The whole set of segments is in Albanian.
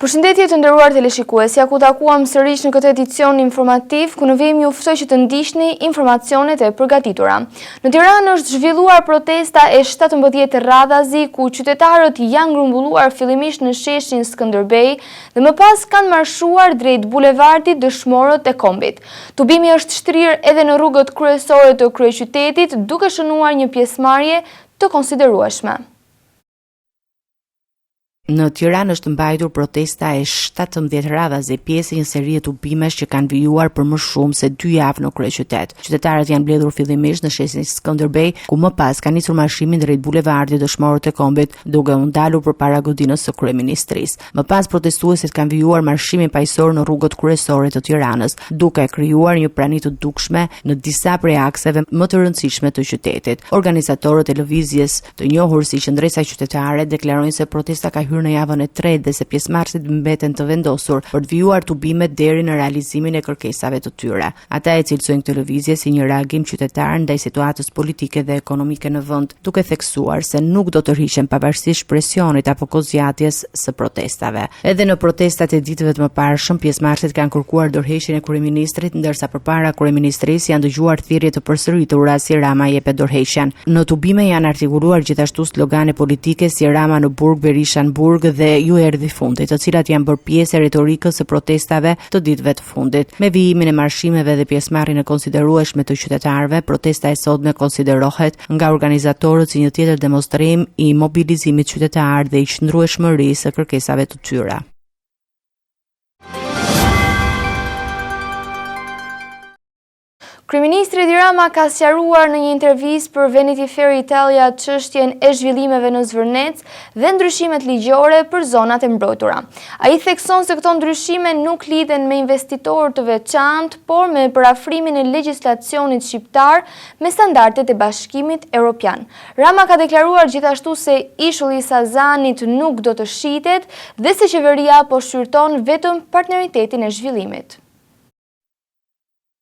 Përshëndetje të nderuar teleshikues, ja ku takuam sërish në këtë edicion informativ, ku në vim ju ftoj që të ndiqni informacionet e përgatitura. Në Tiranë është zhvilluar protesta e 17 radhazi, ku qytetarët janë grumbulluar fillimisht në sheshin Skënderbej dhe më pas kanë marshuar drejt bulevardit Dëshmorët e Kombit. Tubimi është shtrirë edhe në rrugët kryesore të kryeqytetit, duke shënuar një pjesëmarrje të konsiderueshme. Në Tiranë është mbajtur protesta e 17 radhazi, pjesë e një serie tubimesh që kanë vijuar për më shumë se 2 javë në kryeqytet. Qytetarët janë mbledhur fillimisht në shesin Skënderbej, ku më pas kanë nisur marshimin drejt bulevardit Dëshmorët e Kombit, duke u ndalur përpara godinës së kryeministrisë. Më pas protestuesit kanë vijuar marshimin paqësor në rrugët kryesore të Tiranës, duke krijuar një prani të dukshme në disa prej akseve më të rëndësishme të qytetit. Organizatorët e lëvizjes, të njohur si Qendresa Qytetare, deklarojnë se protesta ka në javën e tretë dhe se pjesëmarrësit mbeten të vendosur për të vijuar tubimet deri në realizimin e kërkesave të tyre. Ata e cilësojnë këtë lëvizje si një reagim qytetar ndaj situatës politike dhe ekonomike në vend, duke theksuar se nuk do të rrihen pavarësisht presionit apo kozjatjes së protestave. Edhe në protestat e ditëve të mëparshëm, pjesëmarrësit kanë kërkuar dorëheqjen e kryeministrit, ndërsa përpara kryeministrisë janë dëgjuar thirrje të përsëritura si Rama jepet dorëheqjen. Në tubime janë artikuluar gjithashtu slogane politike si Rama në burg, Berisha në burg dhe ju erdhi fundi, të cilat janë bërë pjesë e retorikës së protestave të ditëve të fundit. Me vijimin e marshimeve dhe pjesëmarrjen e konsiderueshme të qytetarëve, protesta e sotme konsiderohet nga organizatorët si një tjetër demonstrim i mobilizimit qytetar dhe i qëndrueshmërisë së kërkesave të tyre. Kryeministri Edi Rama ka sqaruar në një intervistë për Vanity Fair Italia çështjen e zhvillimeve në Zvërnec dhe ndryshimet ligjore për zonat e mbrojtura. Ai thekson se këto ndryshime nuk lidhen me investitorë të veçantë, por me parafrimin e legjislacionit shqiptar me standardet e Bashkimit Evropian. Rama ka deklaruar gjithashtu se ishulli i Sazanit nuk do të shitet dhe se qeveria po shqyrton vetëm partneritetin e zhvillimit.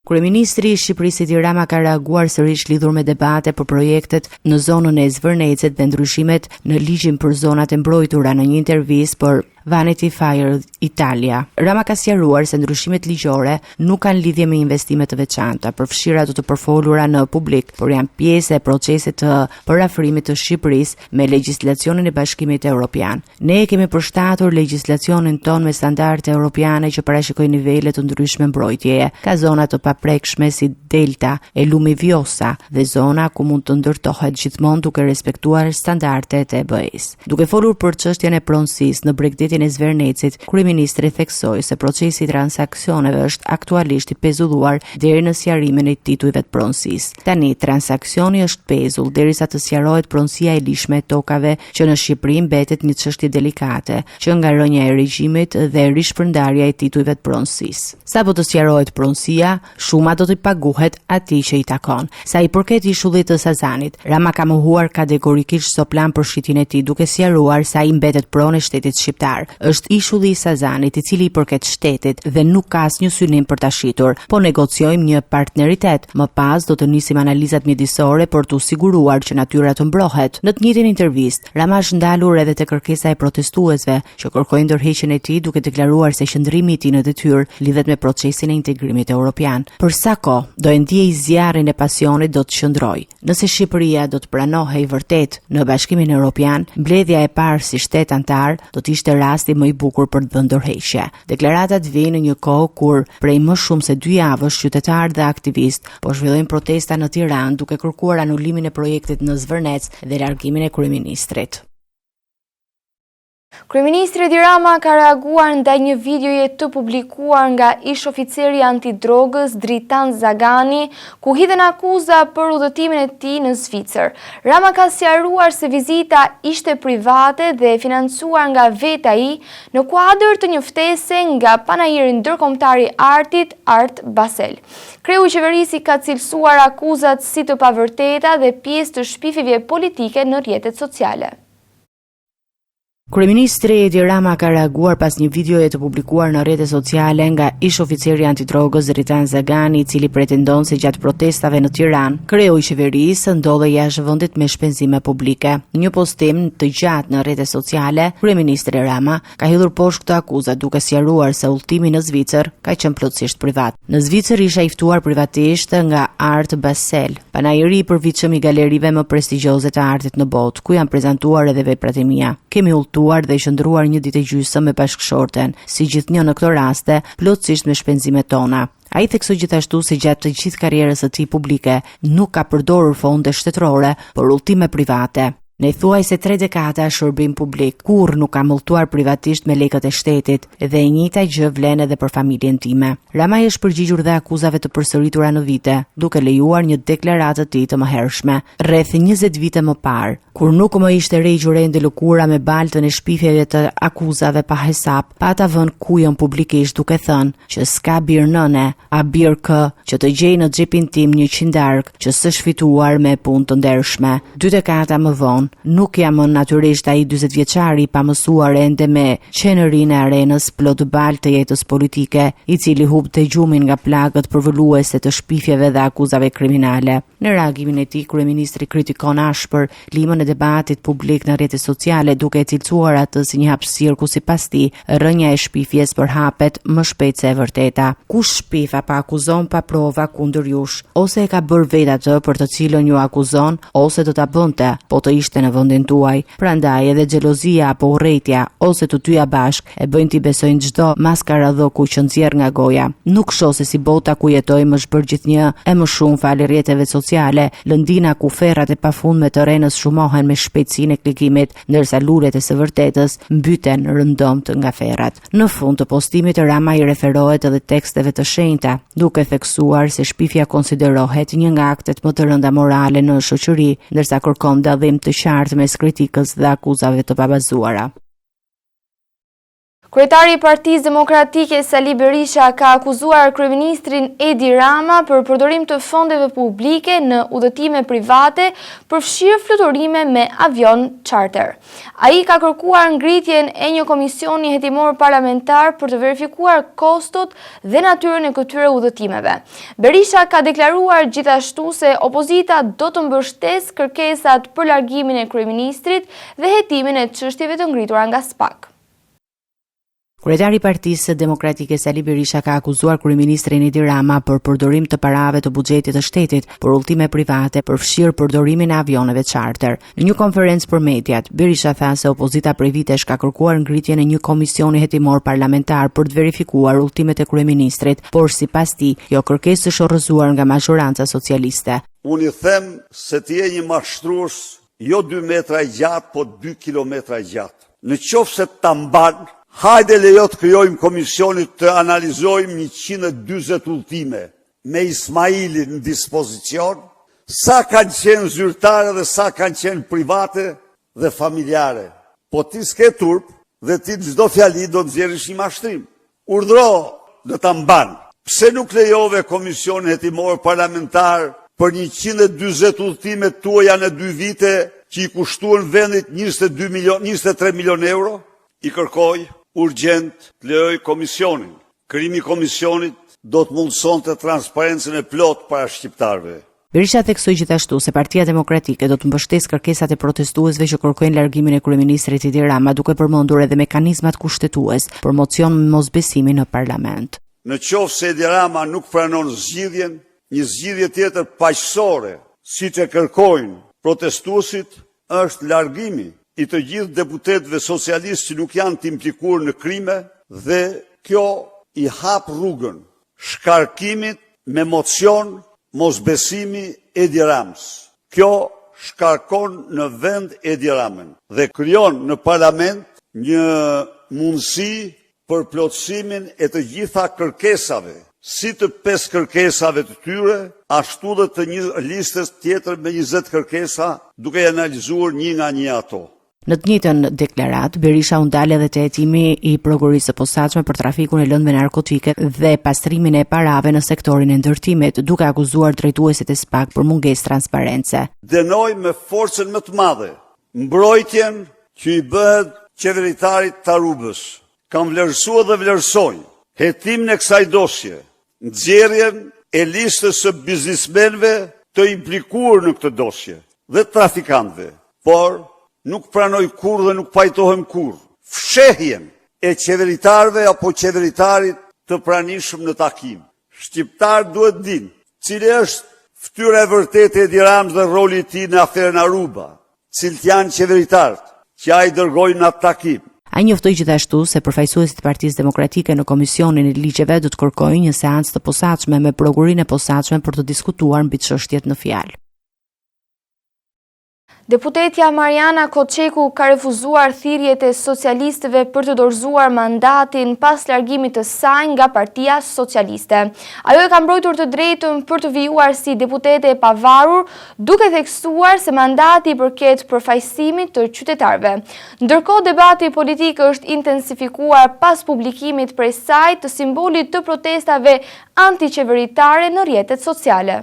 Kryeministri i Shqipërisë Edi Rama ka reaguar sërish lidhur me debate për projektet në zonën e Zvërnecit dhe ndryshimet në ligjin për zonat e mbrojtura në një intervistë për Vanity Fair Italia. Rama ka sqaruar se ndryshimet ligjore nuk kanë lidhje me investime të veçanta, përfshira të përfolura në publik, por janë pjesë e procesit të parafrimit të Shqipërisë me legjislacionin e Bashkimit Evropian. Ne kemi përshtatur legjislacionin ton me standarde europiane që parashikojnë nivele të ndryshme mbrojtjeje. Ka zona të paprekshme si delta e lumi Vjosa dhe zona ku mund të ndërtohet gjithmonë duke respektuar standardet e BE-s. Duke folur për çështjen e pronësisë në Bregdetin e Zvërnecit, kryeministri theksoi se procesi i transaksioneve është aktualisht i pezulluar deri në sqarimin e titujve të pronësisë. Tani transaksioni është pezull derisa të sqarohet pronësia e lishme e tokave që në Shqipëri mbetet një çështje delikate, që nga rënja e regjimit dhe rishpërndarja e titujve të pronësisë. Sapo të sqarohet pronësia, shuma do të paguhet atij që i takon. Sa i përket ishullit të Sazanit, Rama ka mohuar kategorikisht çdo plan për shitjen e tij, duke sqaruar se ai mbetet pronë e shtetit shqiptar. Është ishulli i Sazanit i cili i përket shtetit dhe nuk ka asnjë synim për ta shitur, po negociojmë një partneritet. Më pas do të nisim analizat mjedisore për të siguruar që natyra të mbrohet. Në të njëjtin intervistë, Rama është ndalur edhe te kërkesa e protestuesve që kërkojnë ndërheqjen e tij, duke deklaruar se qëndrimi i tij në detyrë lidhet me procesin e integrimit evropian. Për sa kohë do e ndiej zjarrin e pasionit do të qëndrojë. Nëse Shqipëria do të pranohej vërtet në Bashkimin Evropian, mbledhja e parë si shtet antar do të ishte rasti më i bukur për të dhënë ndërheqje. Deklaratat vijnë në një kohë kur prej më shumë se 2 javësh qytetarë dhe aktivistë po zhvillojnë protesta në Tiranë duke kërkuar anulimin e projektit në Zvërnec dhe largimin e kryeministrit. Kryeministri Edi Rama ka reaguar ndaj një videoje të publikuar nga ish oficeri antidrogës Dritan Zagani, ku hidhen akuza për udhëtimin e tij në Zvicër. Rama ka sqaruar se vizita ishte private dhe financuar nga vetë ai në kuadër të një ftese nga panajiri ndërkombëtar i artit Art Basel. Kreu i qeverisë ka cilësuar akuzat si të pavërteta dhe pjesë të shpifjeve politike në rrjetet sociale. Kryeministri Edi Rama ka reaguar pas një videoje të publikuar në rrjetet sociale nga ish oficeri antidrogës Dritan Zagani, i cili pretendon se gjatë protestave në Tiranë, kreu i qeverisë ndodhej jashtë vendit me shpenzime publike. Në një postim të gjatë në rrjetet sociale, kryeministri Rama ka hidhur poshtë këtë akuzë duke sqaruar se udhëtimi në Zvicër ka qenë plotësisht privat. Në Zvicër isha i ftuar privatisht nga Art Basel, panajëri i përvitshëm i galerive më prestigjioze të artit në botë, ku janë prezantuar edhe veprat e mia. Kemi dhe i shndruar një ditë e gjysmë me bashkëshorten, si gjithnjë në këto raste, plotësisht me shpenzimet tona. Ai theksoi gjithashtu se gjatë të gjithë karrierës së tij publike nuk ka përdorur fonde shtetërore, por udhëtime private. Në thuajse 3 dekada shërbim publik, kur nuk ka mëlltuar privatisht me lekët e shtetit dhe e njëjta gjë vlen edhe për familjen time. Rama është përgjigjur dhe akuzave të përsëritura në vite, duke lejuar një deklaratë të tij të mëhershme, rreth 20 vite më parë, kur nuk më ishte rregjur ende lëkura me baltën e shpifjeve të akuzave pa hesap, pa ta vënë kujën publikisht duke thënë që s'ka bir nëne, a bir kë, që të gjej në xhepin tim 100 darkë që s'është fituar me punë të ndershme. 2 dekada më vonë nuk jam më natyrisht ai 40 vjeçari pa mësuar ende me qenërinë e arenës plot bal të jetës politike, i cili hubte gjumin nga plagët përvoluese të shpifjeve dhe akuzave kriminale. Në reagimin e tij, kryeministri kritikon ashpër limën e debatit publik në rrjetet sociale, duke e cilësuar atë si një hapësirë ku sipas tij rrënja e shpifjes përhapet më shpejt se e vërteta. Kush shpif apo akuzon pa prova kundër jush, ose e ka bërë vetë atë për të cilën ju akuzon, ose do ta bënte, po të ishte në vendin tuaj. Prandaj edhe xhelozia apo urrëtia ose të dyja bashk e bëjnë ti besojnë çdo maskaradhoku që nxjerr nga goja. Nuk shoh se si bota ku jetojmë është bërë gjithnjë e më shumë fal rrjeteve sociale, lëndina ku ferrat e pafundme të renës shumohen me shpejtësinë e klikimit, ndërsa lulet e së vërtetës mbyten rëndomt nga ferrat. Në fund të postimit, Rama i referohet edhe teksteve të shenjta, duke theksuar se shpifja konsiderohet një nga aktet më të rënda morale në shoqëri, ndërsa kërkon dallim të qartë mes kritikës dhe akuzave të pabazuara. Kryetari i Partisë Demokratike Sali Berisha ka akuzuar kryeministrin Edi Rama për përdorim të fondeve publike në udhëtime private, përfshirë fluturime me avion charter. Ai ka kërkuar ngritjen e një komisioni hetimor parlamentar për të verifikuar kostot dhe natyrën e këtyre udhëtimeve. Berisha ka deklaruar gjithashtu se opozita do të mbështesë kërkesat për largimin e kryeministrit dhe hetimin e çështjeve të ngritura nga SPAK. Kryetari i Partisë Demokratike Sali Berisha ka akuzuar kryeministrin Edi Rama për përdorim të parave të buxhetit të shtetit për udhëtime private, përfshirë përdorimin e avioneve charter. Në një konferencë për mediat, Berisha tha se opozita prej vitesh ka kërkuar ngritjen e një komisioni hetimor parlamentar për të verifikuar udhëtimet e kryeministrit, por sipas tij, kjo kërkesë është orrëzuar nga majoranca socialiste. Unë i them se ti je një mashtrues jo 2 metra i gjatë, po 2 kilometra i gjatë. Në qoftë se ta mban, hajde lejo të krijojmë komisionit të analizojmë 140 udhëtime me Ismailin në dispozicion, sa kanë qenë zyrtare dhe sa kanë qenë private dhe familjare. Po ti s'ke turp dhe ti çdo fjali do nxjerrësh një mashtrim. Urdhro do ta mban. Pse nuk lejove komisionin hetimor parlamentar për 140 udhëtime tuaja në 2 vite që i kushtuan vendit 23 milion euro? I kërkoj urgjent të lejoj komisionin. Krijimi i komisionit do të mundësonte transparencën e plot para shqiptarëve. Berisha theksoi gjithashtu se Partia Demokratike do të mbështesë kërkesat e protestuesve që kërkojnë largimin e kryeministrit Edi Rama, duke përmendur edhe mekanizmat kushtetues për mocion me mosbesimin në parlament. Në qoftë se Edi Rama nuk pranon zgjidhjen, një zgjidhje tjetër paqësore, siç e kërkojnë protestuesit, është largimi i të gjithë deputetëve socialistë që nuk janë të implikuar në krime, dhe kjo i hap rrugën shkarkimit me mocion mosbesimi Edi Ramës. Kjo shkarkon në vend Edi Ramën dhe krijon në parlament një mundësi për plotësimin e të gjitha kërkesave, si të 5 kërkesave të tyre, ashtu dhe të një listës tjetër me 20 kërkesa, duke analizuar një nga një ato. Në të njëjtën deklaratë, Berisha u ndal edhe te hetimi i prokurisë së posaçme për trafikun e lëndëve narkotike dhe pastrimin e parave në sektorin e ndërtimit, duke akuzuar drejtuesit e SPAK për mungesë transparence. Dënoj me forcën më të madhe mbrojtjen që i bëhet qeveritarit Tarubës. Kam vlerësuar dhe vlerësoj hetimin e kësaj dosje, nxjerrjen e listës së biznismenëve të implikuar në këtë dosje dhe trafikantëve, por nuk pranoj kur dhe nuk pajtohem kur fshehjen e qeveritarëve apo qeveritarit të pranishëm në takim. Shqiptar duhet dinë cili është fytyra e vërtetë e Edi Ramës dhe roli i tij në aferën Aruba, cilët janë qeveritarët që ai dërgoi në atë takim. Ai njoftoi gjithashtu se përfaqësuesit e Partisë Demokratike në Komisionin e Ligjeve do të kërkojnë një seancë të posaçme me prokurinë e posaçme për të diskutuar mbi çështjet në fjalë. Deputetja Mariana Koçeku ka refuzuar thirrjet e socialistëve për të dorëzuar mandatin pas largimit të saj nga Partia Socialiste. Ajo e ka mbrojtur të drejtën për të vijuar si deputete e pavarur, duke theksuar se mandati përket përfaqësimit të qytetarëve. Ndërkohë, debati politik është intensifikuar pas publikimit prej saj të simbolit të protestave antiqeveritare në rrjetet sociale.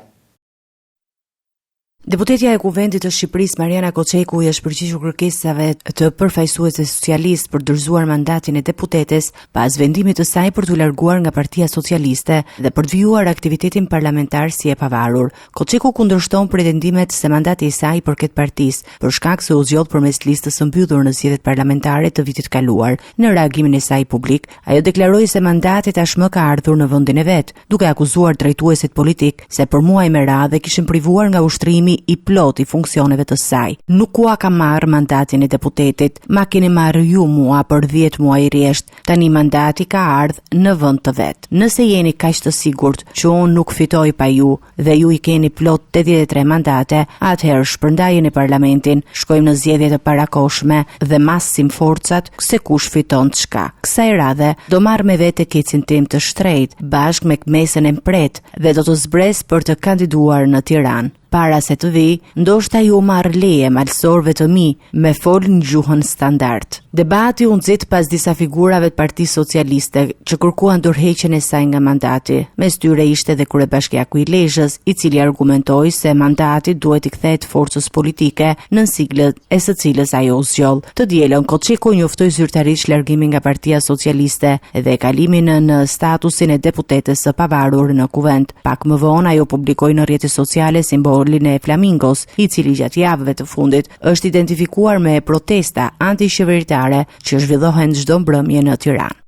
Deputetja e Kuvendit të Shqipërisë Mariana Koçeku i është përgjigjur kërkesave të përfaqësuesve socialist për dorëzuar mandatin e deputetes pas vendimit të saj për t'u larguar nga Partia Socialiste dhe për të vijuar aktivitetin parlamentar si e pavarur. Koçeku kundërshton pretendimet se mandati i saj përket partisë për shkak se u zgjodh përmes listës së mbyllur në zgjedhjet parlamentare të vitit kaluar. Në reagimin e saj publik, ajo deklaroi se mandati tashmë ka ardhur në vendin e vet, duke akuzuar drejtuesit politik se për muaj me radhë kishin privuar nga ushtrimi i plot i funksioneve të saj. Nuk ua ka marrë mandatin e deputetit, ma keni marrë ju mua për 10 muaj rresht. Tani mandati ka ardhur në vend të vet. Nëse jeni kaq të sigurt që unë nuk fitoj pa ju dhe ju i keni plot 83 mandate, atëherë shpërndajeni parlamentin, shkojmë në zgjedhje të parakoshme dhe masim forcat se kush fiton çka. Kësaj radhe do marr me vete kecin tim të shtrejt bashkë me mesën e mpret dhe do të zbres për të kandiduar në Tiranë. Para se të vi, ndoshta ju marrë leje malsorve të mi me fol në gjuhën standard. Debati u nxit pas disa figurave të Partisë Socialiste që kërkuan dorëheqjen e saj nga mandati. Mes tyre ishte dhe kryebashkiaku i Lezhës, i cili argumentoi se mandati duhet i kthehet forcës politike nën siglën e së cilës ajo u zgjoll. Të dielën Koçeku njoftoi zyrtarisht largimin nga Partia Socialiste dhe kalimin në statusin e deputetes së pavarur në kuvend. Pak më vonë ajo publikoi në rrjetet sociale simbolin e flamingos, i cili gjatë javëve të fundit është identifikuar me protesta antiqeveritare që zhvillohen çdo mbrëmje në Tiranë.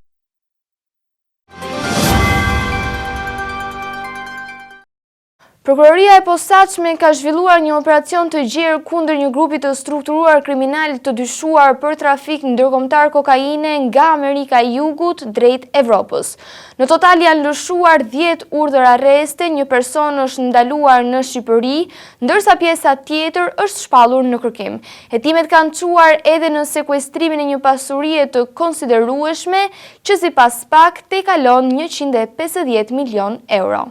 Prokuroria e posaçme ka zhvilluar një operacion të gjerë kundër një grupi të strukturuar kriminal të dyshuar për trafik ndërkombëtar kokaine nga Amerika e Jugut drejt Evropës. Në total janë lëshuar 10 urdhër arreste, një person është ndaluar në Shqipëri, ndërsa pjesa tjetër është shpallur në kërkim. Hetimet kanë çuar edhe në sekuestrimin e një pasurie të konsiderueshme që sipas PAK tekalon 150 milion euro.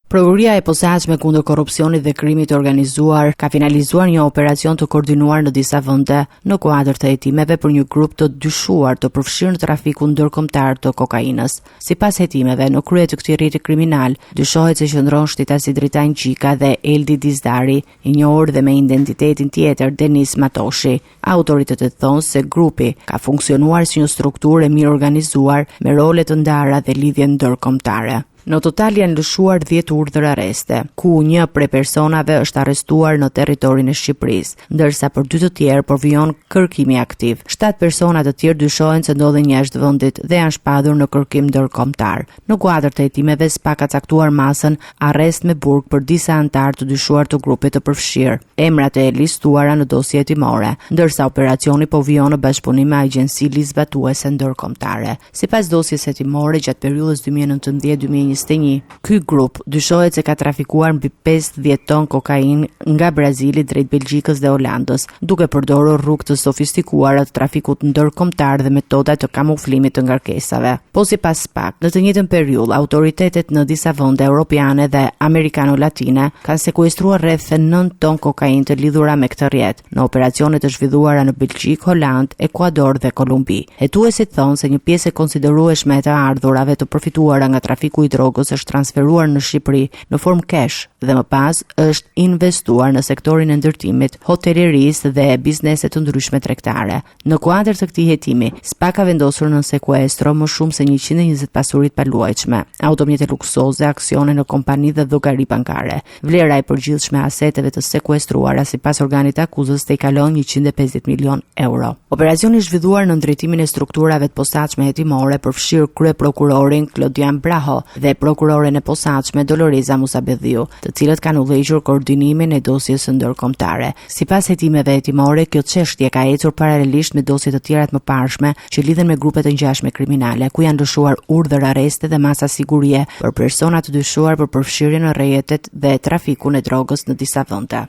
Prokuroria e posaçme kundër korrupsionit dhe krimit të organizuar ka finalizuar një operacion të koordinuar në disa vende në kuadër të hetimeve për një grup të dyshuar të përfshirë në trafikun ndërkombëtar të kokainës. Sipas hetimeve, në krye të këtij rrjeti kriminal dyshohet se qëndron shtitasi Dritan Gjika dhe Eldi Dizdari, i njohur dhe me identitetin tjetër Denis Matoshi. Autoritetet thonë se grupi ka funksionuar si një strukturë e mirë organizuar me role të ndara dhe lidhje ndërkombëtare. Në total janë lëshuar 10 urdhër arreste, ku një prej personave është arrestuar në territorin e Shqipërisë, ndërsa për 2 të tjerë përvijon kërkimi aktiv. 7 persona të tjerë dyshohen se ndodhen jashtë vendit dhe janë shpadur në kërkim ndërkombëtar. Në kuadër të hetimeve, SPA ka caktuar masën arrest me burg për disa anëtar të dyshuar të grupit të përfshirë. Emrat e listuara në dosje hetimore, ndërsa operacioni po vijon në bashkëpunim me agjenci ligjvatuese ndërkombëtare. Sipas dosjes hetimore, gjatë periudhës 2019-2021, ky grup dyshohet se ka trafikuar mbi 50 ton kokainë nga Brazili drejt Belgjikës dhe Holandës, duke përdorur rrugë të sofistikuara të trafikut ndërkombëtar dhe metoda të kamuflimit të ngarkesave. Po sipas PAK, në të njëjtën periudhë, autoritetet në disa vende europiane dhe amerikano-latine kanë sekuestruar rreth 9 ton kokainë të lidhura me këtë rrjet në operacione të zhvilluara në Belgjikë, Holandë, Ekuador dhe Kolumbi. Hetuesit thonë se një pjesë e konsiderueshme e të ardhurave të përfituara nga trafiku i drogës drogës është transferuar në Shqipëri në formë cash dhe më pas është investuar në sektorin e ndërtimit, hotelerisë dhe biznese të ndryshme tregtare. Në kuadër të këtij hetimi, SPA ka vendosur në sekuestro më shumë se 120 pasuri të paluajtshme, automjete luksoze, aksione në kompani dhe llogari bankare. Vlera e përgjithshme e aseteve të sekuestruara sipas organit të akuzës i kalon 150 milion euro. Operacioni i zhvilluar në drejtimin e strukturave të posaçme hetimore përfshir kryeprokurorin Klodian Braho dhe prokuroren e posaçme Doloreza Musabedhiu, të cilët kanë udhëhequr koordinimin e dosjes së ndërkombëtare. Sipas hetimeve hetimore, kjo çështje ka ecur paralelisht me dosje të tjera të mëparshme që lidhen me grupe të ngjashme kriminale, ku janë lëshuar urdhër arreste dhe masa sigurie për persona të dyshuar për përfshirje në rrjetet dhe trafikun e drogës në disa vende.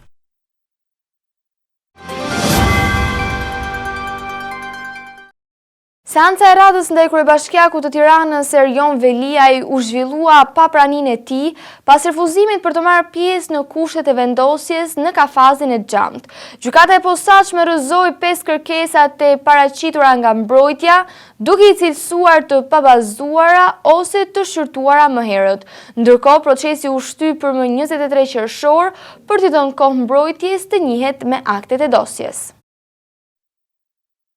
Seanca e radhës ndaj kryebashkiakut të Tiranës Erjon Veliaj u zhvillua pa praninë e tij pas refuzimit për të marrë pjesë në kushtet e vendosjes në kafazin e xhamt. Gjykata e posaçme rrëzoi 5 kërkesat e paraqitura nga mbrojtja, duke i cilësuar të pabazuara ose të shqyrtuara më herët. Ndërkohë, procesi u shty për më 23 qershor për t'i dhënë kohë mbrojtjes të njihet me aktet e dosjes.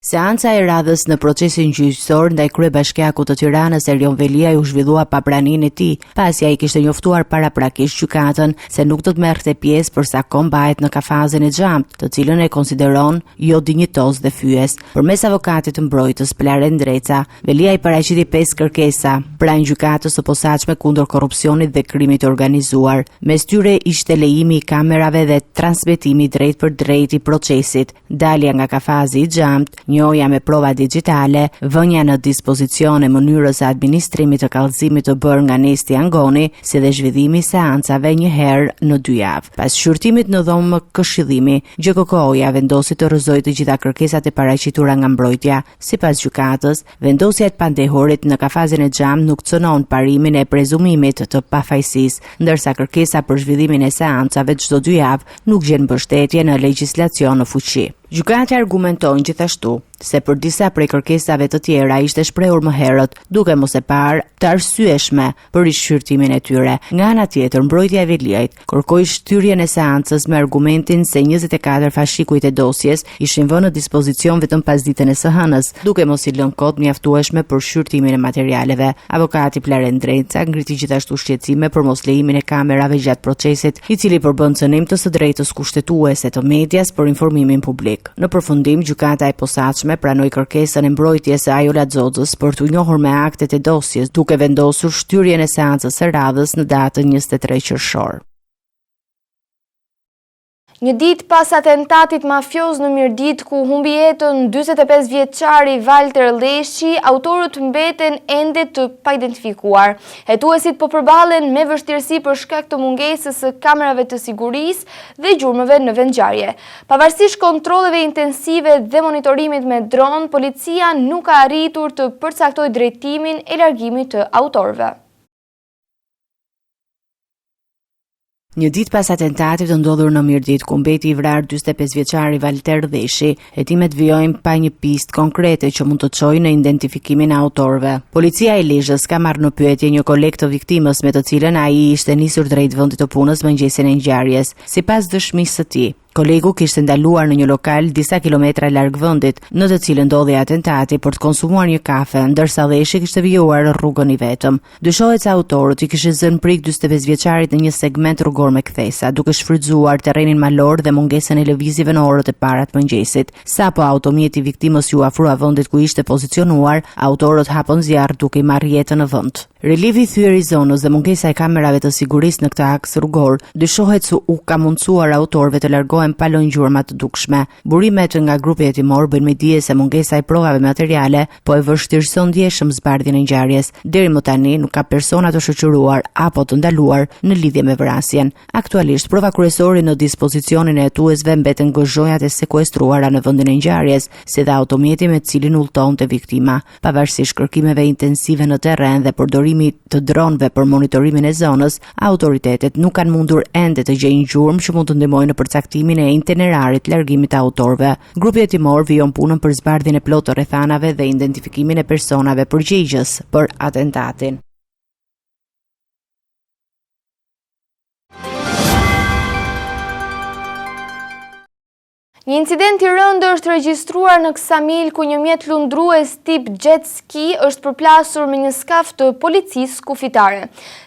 Seanca e radhës në procesin gjyqësor ndaj kryebashkiakut të Tiranës Erjon Veliaj u zhvillua pa praninë e tij, pasi ai kishte njoftuar paraprakisht gjykatën se nuk do të merrte pjesë për sa kohë mbahet në kafazën e xhamt, të cilën e konsideron jo dinjitoz dhe fyes. Përmes avokatit të mbrojtës Plaren Dreca, Veliaj paraqiti 5 kërkesa pranë gjykatës së posaçme kundër korrupsionit dhe krimit të organizuar. Mes tyre ishte lejimi i kamerave dhe transmetimi drejt për drejt i procesit, dalja nga kafazi i xhamt, njohja me prova digjitale, vënia në dispozicion e mënyrës së administrimit të kallëzimit të bërë nga Nesti Angoni, si dhe zhvillimi i seancave një herë në 2 javë. Pas shqyrtimit në dhomë këshillimi, GKK-ja vendosi të rrëzojë të gjitha kërkesat e paraqitura nga mbrojtja. Sipas gjykatës, vendosja e pandehurit në kafazin e xhamt nuk cënon parimin e prezumimit të pafajësisë, ndërsa kërkesa për zhvillimin e seancave çdo 2 javë nuk gjen mbështetje në legjislacion në fuqi. Gjykata argumenton gjithashtu se për disa prej kërkesave të tjera ishte shprehur më herët, duke mos e parë të arsyeshme për rishqyrtimin e tyre. Nga ana tjetër, mbrojtja e Veliajt kërkoi shtyrjen e seancës me argumentin se 24 fashikujt e dosjes ishin vënë në dispozicion vetëm pas ditën e së hënës, duke mos i lënë kohë mjaftueshme për shqyrtimin e materialeve. Avokati Plaren Dreca ngriti gjithashtu shqetësime për mos lejimin e kamerave gjatë procesit, i cili përbën cënim të së drejtës kushtetuese të medias për informimin publik. Në përfundim, gjykata e posaçme pranoi kërkesën e mbrojtjes së Ajola Xoxës për t'u njohur me aktet e dosjes, duke vendosur shtyrjen e seancës së radhës në datën 23 qershor. Një ditë pas atentatit mafioz në Mirdit, ku humbi jetën 45 vjeçari Walter Leshi, autorët mbeten ende të paidentifikuar. Hetuesit po përballen me vështirësi për shkak të mungesës së kamerave të sigurisë dhe gjurmëve në vendngjarje. Pavarësisht kontrolleve intensive dhe monitorimit me dron, policia nuk ka arritur të përcaktojë drejtimin e largimit të autorëve. Një ditë pas atentatit të ndodhur në Mirdit, ku mbeti i vrarë 45 vjeçari Walter Leshi, hetimet vijojnë pa një pistë konkrete që mund të çojë në identifikimin e autorëve. Policia e Lezhës ka marrë në pyetje një koleg të viktimës me të cilën ai ishte nisur drejt vendit të punës mëngjesin e ngjarjes. Sipas dëshmisë së tij, kolegu kishte ndaluar në një lokal disa kilometra larg vendit, në të cilën ndodhi atentati, për të konsumuar një kafe, ndërsa Leshi kishte vijuar rrugën i vetëm. Dyshohet se autorët i kishin zënë prik 45 vjeçarit në një segment rrugor me kthesa, duke shfrytzuar terrenin malor dhe mungesën e lëvizjeve në orët e para të mëngjesit. Sapo automjeti i viktimës ju afrua vendit ku ishte pozicionuar, autorët hapën zjarr duke i marrë jetën në vend. Relivi i thyer i zonës dhe mungesa e kamerave të sigurisë në këtë aks rrugor dyshohet se u ka mundsuar autorëve të largohen pa lënë gjurma të dukshme. Burimet nga grupi hetimor bëjnë me dije se mungesa e provave materiale po e vështirëson ndjeshëm zbardhjen e ngjarjes. Deri më tani nuk ka persona të shoqëruar apo të ndaluar në lidhje me vrasjen. Aktualisht prova kryesore në dispozicionin e hetuesve mbeten gozhojat e sekuestruara në vendin e ngjarjes, si dhe automjeti me cilin udhtonte viktima. Pavarësisht kërkimeve intensive në terren dhe përdorimit të dronëve për monitorimin e zonës, autoritetet nuk kanë mundur ende të gjejnë gjurmë që mund të ndihmojnë në përcaktimin e itinerarit largimit të autorëve. Grupi hetimor vijon punën për zbardhjen e plotë të rrethanave dhe identifikimin e personave përgjegjës për atentatin. Një incident i rëndë është regjistruar në Ksamil ku një mjet lundrues tip jet ski është përplasur me një skaf të policisë kufitare.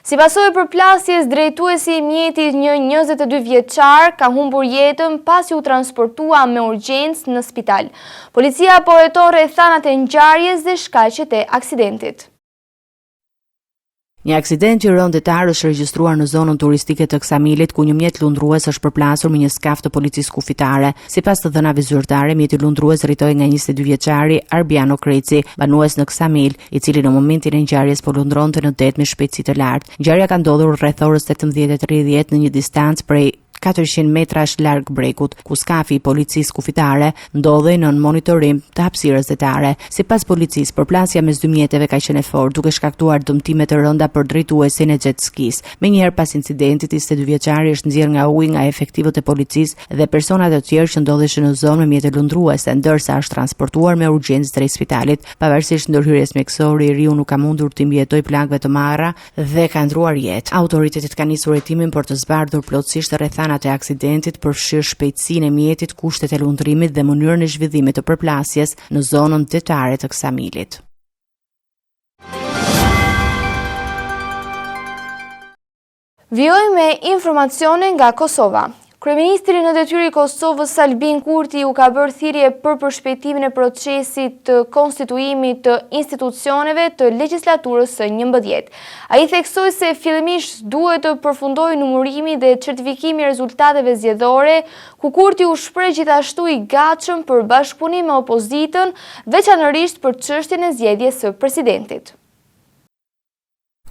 Si pasojë e përplasjes, drejtuesi i mjetit, një 22 vjeçar, ka humbur jetën pasi u transportua me urgjencë në spital. Policia po heton rrethanat e ngjarjes dhe shkaqet e aksidentit. Një aksident i rëndë detar është regjistruar në zonën turistike të Ksamilit, ku një mjet lundrues është përplasur me një skaf të policisë kufitare. Sipas të dhënave zyrtare, mjeti lundrues rritoi nga 22 vjeçari Arbiano Kreci, banues në Ksamil, i cili në momentin e ngjarjes po lundronte në det me shpejtësi të lartë. Ngjarja ka ndodhur rreth orës 18:30 në një distancë prej 400 metrash larg brekut, ku skafi i policisë kufitare ndodhej në monitorim të hapësirës detare. Sipas policisë, përplasja mes dy mjeteve ka qenë e fortë, duke shkaktuar dëmtime të rënda për drejtuesin e jet skis. Menjëherë pas incidentit, 22 vjeçari është nxjerrë nga uji nga efektivët e policisë dhe persona të tjerë që ndodheshin në zonë me mjete lundruese, ndërsa është transportuar me urgjencë drejt spitalit. Pavarësisht ndërhyrjes mjekësore, i riu nuk ka mundur të mbijetojë plagëve të marra dhe ka ndruar jetë. Autoritetet kanë nisur hetimin për të zbardhur plotësisht rrethanat e aksidentit, përfshirë shpejtësinë e mjetit, kushtet e lundrimit dhe mënyrën e zhvillimit të përplasjes në zonën detare të Ksamilit. Vijojmë me informacione nga Kosova. Kryeministri në detyrë i Kosovës Albin Kurti u ka bërë thirrje për përshpejtimin e procesit të konstituimit të institucioneve të legjislaturës së 11. Ai theksoi se fillimisht duhet të përfundojë numërimi dhe certifikimi i rezultateve zgjedhore, ku Kurti u shpreh gjithashtu i gatshëm për bashkëpunim me opozitën, veçanërisht për çështjen e zgjedhjes së presidentit.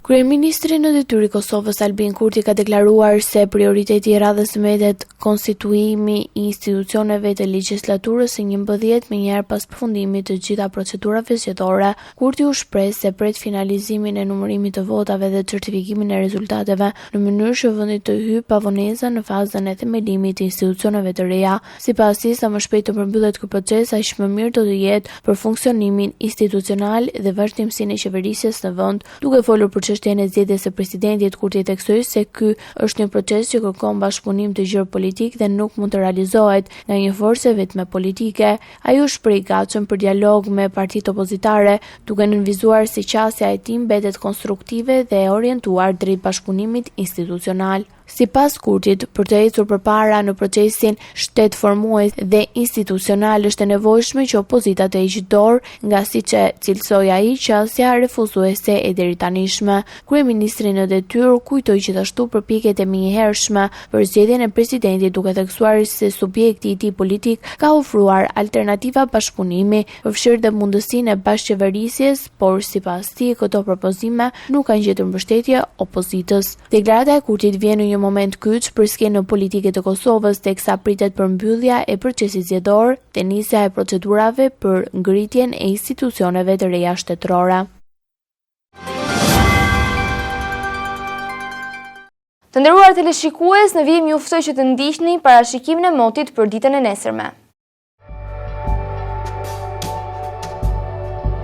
Kryeministri në detyrë i Kosovës Albin Kurti ka deklaruar se prioriteti i radhës së metet konstituimi i institucioneve të legjislaturës së 11 me njëherë pas përfundimit të gjitha procedurave zgjedhore. Kurti u shpreh se pret finalizimin e numërimit të votave dhe certifikimin e rezultateve në mënyrë që vendi të hyjë pa vonesa në fazën e themelimit të institucioneve të reja. Sipas tij, sa më shpejt të përmbyllet ky proces, aq më mirë do të jetë për funksionimin institucional dhe vazhdimsinë e qeverisjes në vend. Duke folur për çështjen e zgjedhjes së presidentit, Kurti theksoi se ky është një proces që kërkon bashkëpunim të gjerë politik dhe nuk mund të realizohet nga një forcë vetme politike. Ai u shpreh i gatshëm për dialog me partitë opozitare, duke nënvizuar se qasja e tij mbetet konstruktive dhe e orientuar drejt bashkëpunimit institucional. Sipas Kurtit, për të ecur përpara në procesin shtetformues dhe institucional është e nevojshme që opozita të heqë dorë nga siç e cilësoi ai qasja refuzuese e deritanishme. Kryeministri në detyrë kujtoi gjithashtu përpjekjet e menjëhershme për zgjedhjen e presidentit, duke theksuar se subjekti i tij politik ka ofruar alternativa bashkëpunimi, përfshirë dhe mundësinë e bashkëqeverisjes, por sipas tij këto propozime nuk kanë gjetur mbështetje opozitës. Deklarata e Kurtit vjen në një moment kyç për skenën politike të Kosovës, teksa pritet përmbyllja e procesit zgjedhor dhe nisja e procedurave për ngritjen e institucioneve të reja shtetërore. Të nderuar teleshikues, në vijim ju ftoj që të ndiqni parashikimin e motit për ditën e nesërme.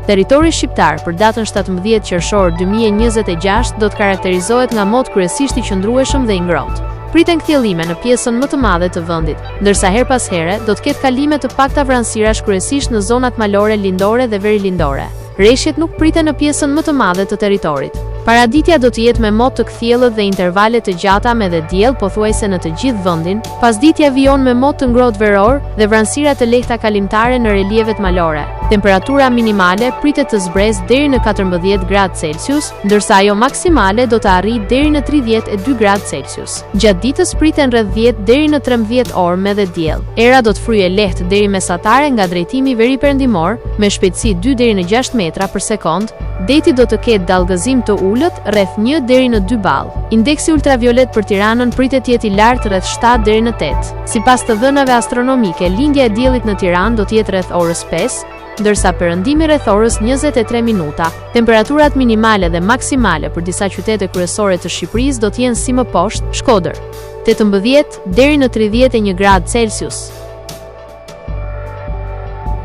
Territori shqiptar për datën 17 qershor 2026 do të karakterizohet nga mot kryesisht i qëndrueshëm dhe i ngrohtë. Priten kthjellime në pjesën më të madhe të vendit, ndërsa her pas here do të ketë kalime të pakta vranësirash kryesisht në zonat malore, lindore dhe verilindore. Rreshjet nuk priten në pjesën më të madhe të territorit. Paraditja do të jetë me mot të kthjellët dhe intervale të gjata me dhe diell pothuajse në të gjithë vendin. Pasditja vijon me mot të ngrohtë veror dhe vranësira të lehta kalimtare në relievet malore. Temperatura minimale pritet të zbresë deri në 14 gradë Celsius, ndërsa ajo maksimale do të arrijë deri në 32 gradë Celsius. Gjatë ditës priten rreth 10 deri në 13 orë me dhe diell. Era do të fryjë lehtë deri mesatare nga drejtimi veriperëndimor me shpejtësi 2 deri në 6 metra për sekond. Deti do të ketë dallgëzim të ulët rreth 1 deri në 2 ball. Indeksi ultraviolet për Tiranën pritet të jetë i lartë rreth 7 deri në 8. Sipas të dhënave astronomike, lindja e diellit në Tiranë do të jetë rreth orës 5, ndërsa perëndimi rreth orës 23 minuta. Temperaturat minimale dhe maksimale për disa qytete kryesore të Shqipërisë do të jenë si më poshtë: Shkodër 18 deri në 31 gradë Celsius,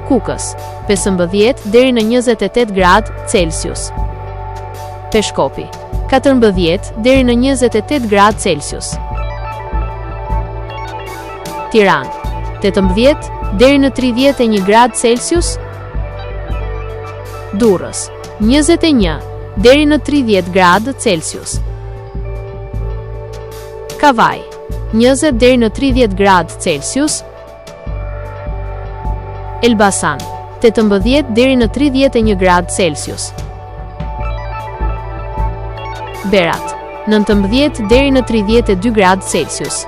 Kukës 15 deri në 28 gradë Celsius, Peshkopi 14 deri në 28 gradë Celsius, Tiranë 18 deri në 31 gradë Celsius. Durrës, 21 deri në 30 gradë Celsius. Kavaj, 20 deri në 30 gradë Celsius. Elbasan, 18 deri në 31 gradë Celsius. Berat, 19 deri në 32 gradë Celsius.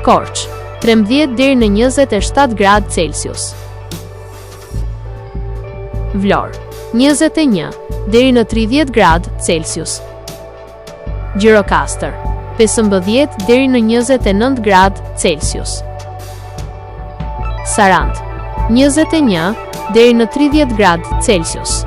Korç, 13 deri në 27 gradë Celsius. Vlorë, 21 deri në 30 gradë Celsius. Gjirokastër, 15 deri në 29 gradë Celsius. Sarandë, 21 deri në 30 gradë Celsius.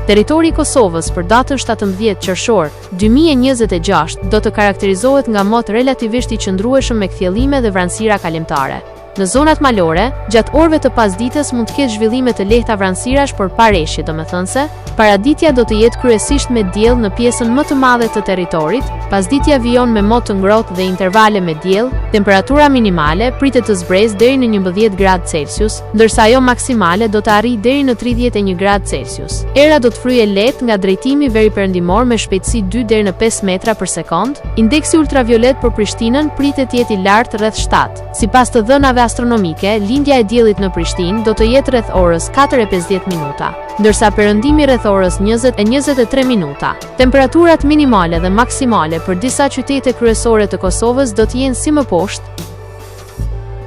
Territori i Kosovës për datën 17 qershor 2026 do të karakterizohet nga mot relativisht i qëndrueshëm me kthjellime dhe vranësira kalimtare. Në zonat malore, gjatë orëve të pasdites mund të ketë zhvillime të lehta vranësirash, por pa reshje, domethënse, paraditja do të jetë kryesisht me diell në pjesën më të madhe të territorit, pasditja vijon me mot të ngrohtë dhe intervale me diell, temperatura minimale pritet të zbresë deri në 11 gradë Celsius, ndërsa ajo maksimale do të arrijë deri në 31 gradë Celsius. Era do të fryejë lehtë nga drejtimi veriperëndimor me shpejtësi 2 deri në 5 metra për sekond. Indeksi ultraviolet për Prishtinën pritet të jetë i lartë rreth 7. Sipas të dhënave astronomike, lindja e diellit në Prishtinë do të jetë rreth orës 4:50 minuta, ndërsa perëndimi rreth orës 20:23 minuta. Temperaturat minimale dhe maksimale për disa qytete kryesore të Kosovës do të jenë si më poshtë.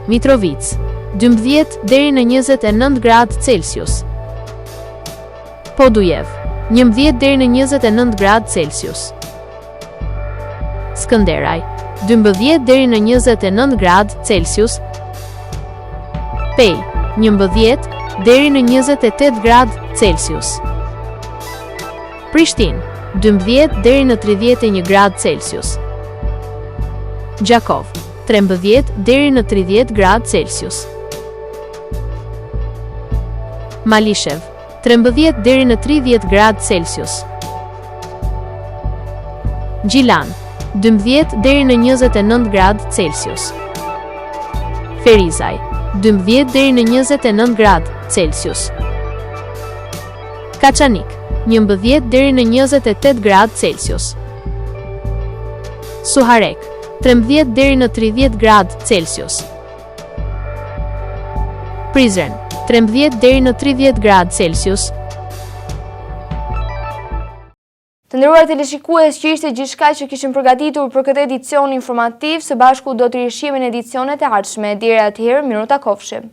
Mitrovica, 12 deri në 29 gradë Celsius. Podujev, 11 deri në 29 gradë Celsius. Skënderaj, 12 deri në 29 gradë Celsius. Pej, 11 deri në 28 gradë Celsius. Prishtinë, 12 deri në 31 gradë Celsius. Gjakov, 13 deri në 30 gradë Celsius. Malishev, 13 deri në 30 gradë Celsius. Gjilan, 12 deri në 29 gradë Celsius. Ferizaj, 12 deri në 29 gradë Celsius. Kaçanik, 11 deri në 28 gradë Celsius. Suharek, 13 deri në 30 gradë Celsius. Prizren, 13 deri në 30 gradë Celsius. Të nderuar teleshikues, që ishte gjithçka që kishim përgatitur për këtë edicion informativ, së bashku do të rishihemi në edicionet e ardhshme. Deri atëherë, miru takofshim.